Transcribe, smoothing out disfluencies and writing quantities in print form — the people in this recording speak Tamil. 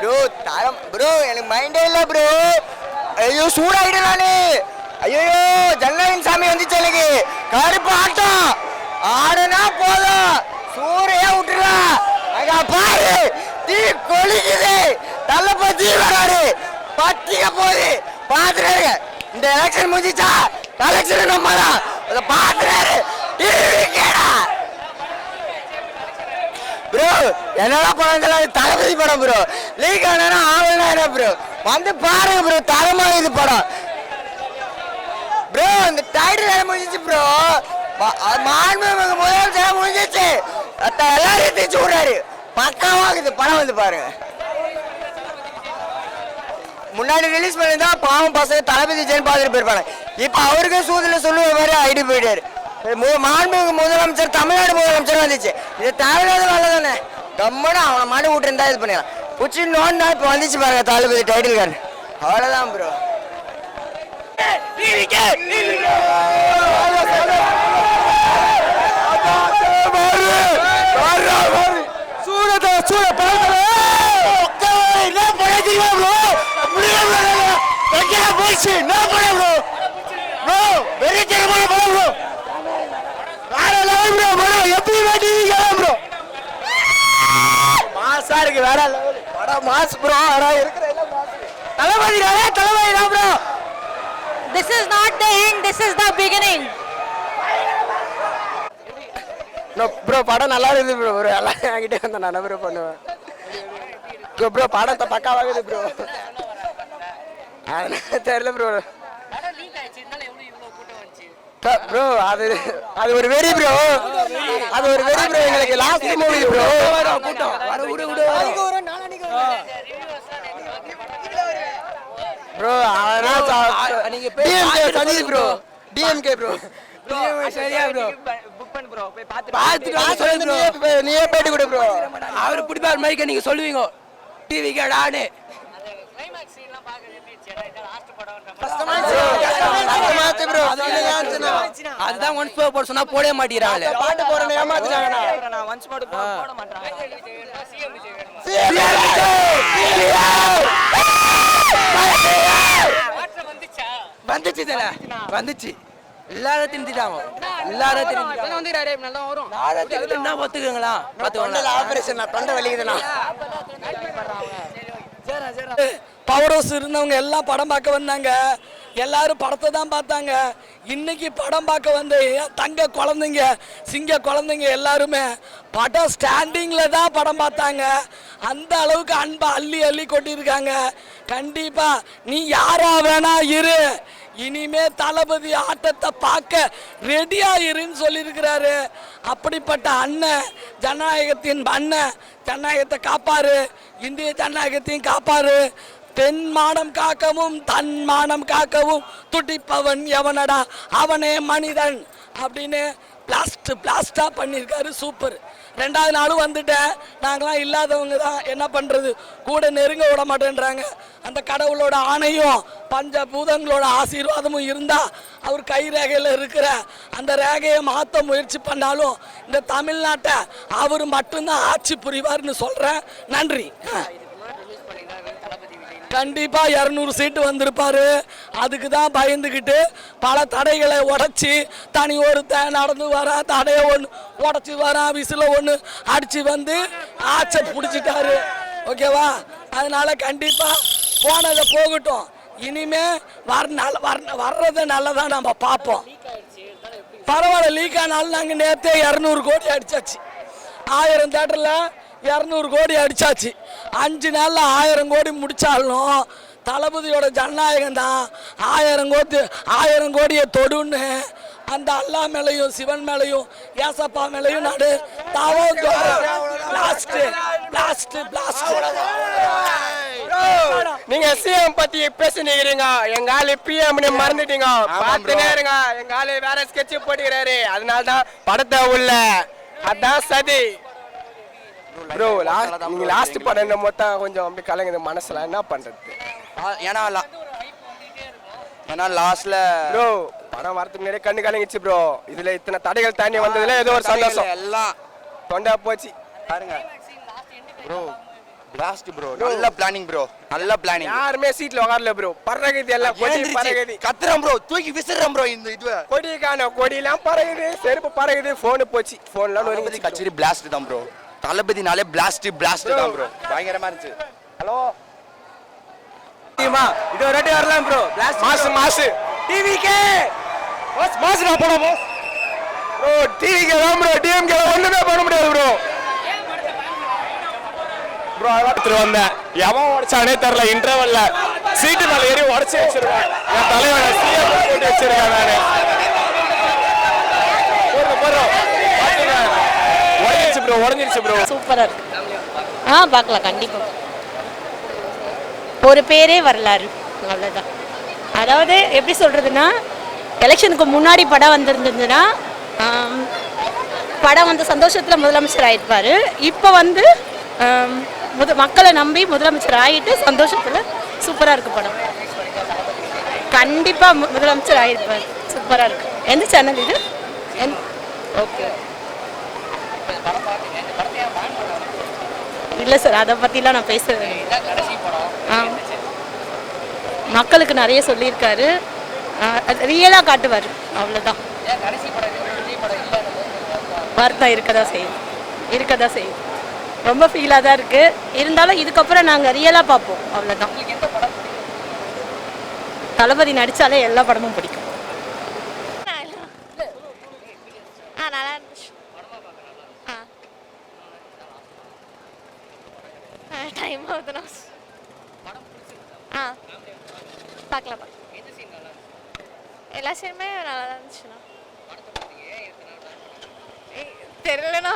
ப்ரோ தரம் ப்ரோ எனக்கு மைண்டே இல்லை ப்ரோ. ஐயோ சூடாயிடும் நானு. ஐயோ ஜன்னலின் சாமி வந்துச்சு எனக்கு. கருப்பு ஆட்டம் ஆடுனா போதும் சூறையா விட்டுலாம். அங்க பாரு தீ கொளிக்குது. தளபதி வராரு பத்திக்க போகுது பாத்துறாரு. இந்த எலெக்ஷன் முடிஞ்சிச்சா எலெக்ஷன் நம்மதான் அதை பாத்துறாரு. ப்ரோ என்னெல்லாம் படம் தளபதி படம் ப்ரோ. லீக் ஆனா ஆவலா ப்ரோ வந்து பாருங்க ப்ரோ. தரமா இது படம் ப்ரோ. இந்த டைட்டில் முடிஞ்சிச்சு ப்ரோ. மாண்புமிகு முதலமைச்சர் முடிஞ்சிச்சு. எல்லாரையும் தீச்சு விடுறாரு. பக்காவாகுது படம் வந்து பாருங்க. முன்னாடி ரிலீஸ் பண்ணிருந்தா பாவம் பசங்க தளபதி ஜெயின் பார்த்துட்டு போயிருப்பாங்க. இப்ப அவருக்கு சூதுல சொல்லுவ மாதிரி ஐடி போயிட்டாரு. மாண்புமிகு முதலமைச்சர் தமிழ்நாடு முதலமைச்சர் வந்துச்சு. இது தேவையில்லாத வேலை தானே. கம்மனு அவனை மாடு விட்டு இருந்தா இது பண்ணிடலாம். உச்சி நோன்னா இப்ப வந்துச்சு பாருங்க தளபதி டைட்டில் கார்டு. அவ்வளவுதான் ப்ரோ. மாசா இருக்கு வேற படம் mass bro. Thalapathy Thalapathy bro. This is not the end, this is the beginning. Bro படம் நல்லா இருக்குது ப்ரோ. ஒரு எல்லாம் என்கிட்ட வந்து நான் ப்ரோ பண்ணுவேன் ப்ரோ. படத்தை பக்காவாகுது ப்ரோ. தெரியல ப்ரோ. ப்ரோ அது அது ஒரு வெறி ப்ரோ. அது ஒரு வெறி ப்ரோ. எங்களுக்கு லாஸ்ட் மூவி ப்ரோ. ப்ரோ நீங்க சந்தி ப்ரோ. DMK bro. சரியா ப்ரோ நீயே பேட்டி கொடு ப்ரோ. அவரு பிடிப்பார் மைக்க நீங்க சொல்லுவீங்க டிவி கேடானு. அதுதான் ஒன்ஸ் போட சொன்னா போடவே மாட்டேங்கிறாங்க. பாட்டு போறேன்னு ஏமாத்துறாங்க. வந்துச்சு வந்துச்சு எல்லாரும் திணிட்டாங்க. எல்லாரும் என்ன ஒத்துக்குங்களா ஆபரேஷன் தொண்டை வலிக்குதுண்ணா. பவர் ஹவுஸ் இருந்தவங்க எல்லாம் படம் பார்க்க வந்தாங்க. எல்லாரும் படத்தை தான் பார்த்தாங்க. இன்னைக்கு படம் பார்க்க வந்த தங்க குழந்தைங்க சிங்க குழந்தைங்க எல்லாருமே படம் ஸ்டாண்டிங்ல தான் படம் பார்த்தாங்க. அந்த அளவுக்கு அன்பை அள்ளி அள்ளி கொட்டியிருக்காங்க. கண்டிப்பா நீ யாரா வேணா இரு, இனிமே தளபதி ஆட்டத்தை பார்க்க ரெடியா இருன்னு சொல்லியிருக்கிறாரு. அப்படிப்பட்ட அண்ணன் ஜனநாயகத்தின் அண்ணன் ஜனநாயகத்தை காப்பாரு, இந்திய ஜனநாயகத்தையும் காப்பாரு. தென் மானம் காக்கவும் தன் மானம் காக்கவும் துடிப்பவன் எவனடா அவனே மனிதன் அப்படின்னு பிளாஸ்டா பண்ணியிருக்காரு. சூப்பர். ரெண்டாவது நாளும் வந்துட்டேன். நாங்களாம் இல்லாதவங்க தான், என்ன பண்ணுறது, கூட நெருங்க விட மாட்டேன்றாங்க. அந்த கடவுளோட ஆணையும் பஞ்சபூதங்களோட ஆசீர்வாதமும் இருந்தால் அவர் கை ரேகையில் இருக்கிற அந்த ரேகையை மாற்ற முயற்சி பண்ணாலும் இந்த தமிழ்நாட்டை அவர் மட்டும்தான் ஆட்சி புரிவார்னு சொல்கிறேன். நன்றி. கண்டிப்பா 200 சீட்டு வந்திருப்பாரு. அதுக்கு தான் பயந்துக்கிட்டு பல தடைகளை உடைச்சி தனி ஒருத்தன் நடந்து வர தடையை ஒன்று உடச்சி வர விசில ஒன்று அடிச்சு வந்து ஆட்சை பிடிச்சிட்டாரு. ஓகேவா? அதனால கண்டிப்பா போனதை போகட்டும். இனிமே வர்றதை நல்லதா நம்ம பார்ப்போம். பரவாயில்ல, லீக் ஆனாலும் நாங்கள் நேற்றே 200 கோடி அடிச்சாச்சு. 1000 தேட்டரில் 200 கோடி அடிச்சாச்சு. 5 நாளில் 1000 கோடி முடிச்சாலும் தளபதியோட ஜனநாயகம் தான் 1000 கோடியை தொடுன்னு அந்த அல்லா மேலையும் சிவன் மேலையும் ஏசப்பா மேலையும் நாடு தாவும். நீங்க சிஎம் பத்தி பேசுனீங்க, எங்க ஆளு பிஎம் மறந்துட்டீங்க. பார்த்துனே இருங்க, எங்க ஆளு வேற ஸ்கெட்ச் போட்டுக்கிறாரு. அதனாலதான் படத்தை உள்ள அதான் சதி ப்ரோ. நீங்க லாஸ்ட் படம் மொத்தம் கொஞ்சம் அப்படி கலங்குது மனசுல. என்ன பண்றது? ஏன்னா லாஸ்ட்ல ப்ரோ படம் வரதுக்கு முன்னாடியே கண்ணு கலங்கிச்சு ப்ரோ. இதுல இத்தனை தடைகள் தாண்டி வந்ததுல ஏதோ ஒரு சந்தோஷம். எல்லாம் தொண்டா போச்சு பாருங்க ப்ரோ. பிளாஸ்ட் ப்ரோ, நல்ல பிளானிங் ப்ரோ, நல்ல பிளானிங். யாருமே சீட்ல உட்காரல ப்ரோ. பறகுது எல்லாம், கொடி பறகுது, கத்துறோம் ப்ரோ, தூக்கி விசிறோம் ப்ரோ. இந்த இது கொடி காணோம், கொடிலாம் பறகுது, செருப்பு பறகுது, போன் போச்சு, போன்லாம் தளபதி கச்சேரி பிளாஸ்ட் தான் ப்ரோ. தளபதினாலே பிளாஸ்ட் தான் ப்ரோ. பயங்கரமா இருந்துச்சு. ஹலோ டீமா, இது ஒரு வாட்டி வரலாம் bro. Mass mass TVK mass mass நான் போட மாஸ் ப்ரோ. டிவிகே தான் ப்ரோ, டிஎம்கே ஒண்ணுமே பண்ண முடியாது ப்ரோ. ப்ரோ அதான் வந்தேன், எவன் உடைச்சானே தெரியல. இன்டர்வல்ல சீட்டு மேல ஏறி உடைச்சு வச்சிருக்கேன். என் தலைவனை சிஎம் போட்டு வச்சிருக்கேன் நானு. உடஞ்சிருச்சு ப்ரோ, உடஞ்சிருச்சு ப்ரோ. சூப்பரா இருக்கு. பார்க்கலாம் கண்டிப்பா. ஒரு பேரே வரலாறு, அவ்வளோதான். அதாவது எப்படி சொல்றதுன்னா, எலெக்ஷனுக்கு முன்னாடி படம் வந்திருந்ததுன்னா படம் வந்து சந்தோஷத்தில் முதலமைச்சர் ஆயிருப்பாரு. இப்போ வந்து மக்களை நம்பி முதலமைச்சர் ஆகிட்டு சந்தோஷத்தில் சூப்பராக இருக்கு படம். கண்டிப்பாக முதலமைச்சர் ஆகிருப்பார். சூப்பராக இருக்கு. எந்த சேனல் இது? ஓகே. இல்லை சார், அதை பற்றிலாம் நான் பேசுகிறேன். மக்களுக்கு நிறைய சொல்லியிருக்காரு, ரியலாக காட்டுவார், அவ்வளோதான். வருத்தம் இருக்கதா செய்யுது. ரொம்ப ஃபீலாக தான் இருக்குது. இருந்தாலும் இதுக்கப்புறம் நாங்கள் ரியலாக பார்ப்போம், அவ்வளோதான். தளபதி நடித்தாலே எல்லா படமும் பிடிக்கும். நல்லா இருந்துச்சு. டைம் ஆகுதுண்ணா. பார்க்கலாம். எல்லா சீனுமே நல்லா தான் இருந்துச்சுண்ணா. தெரியலண்ணா.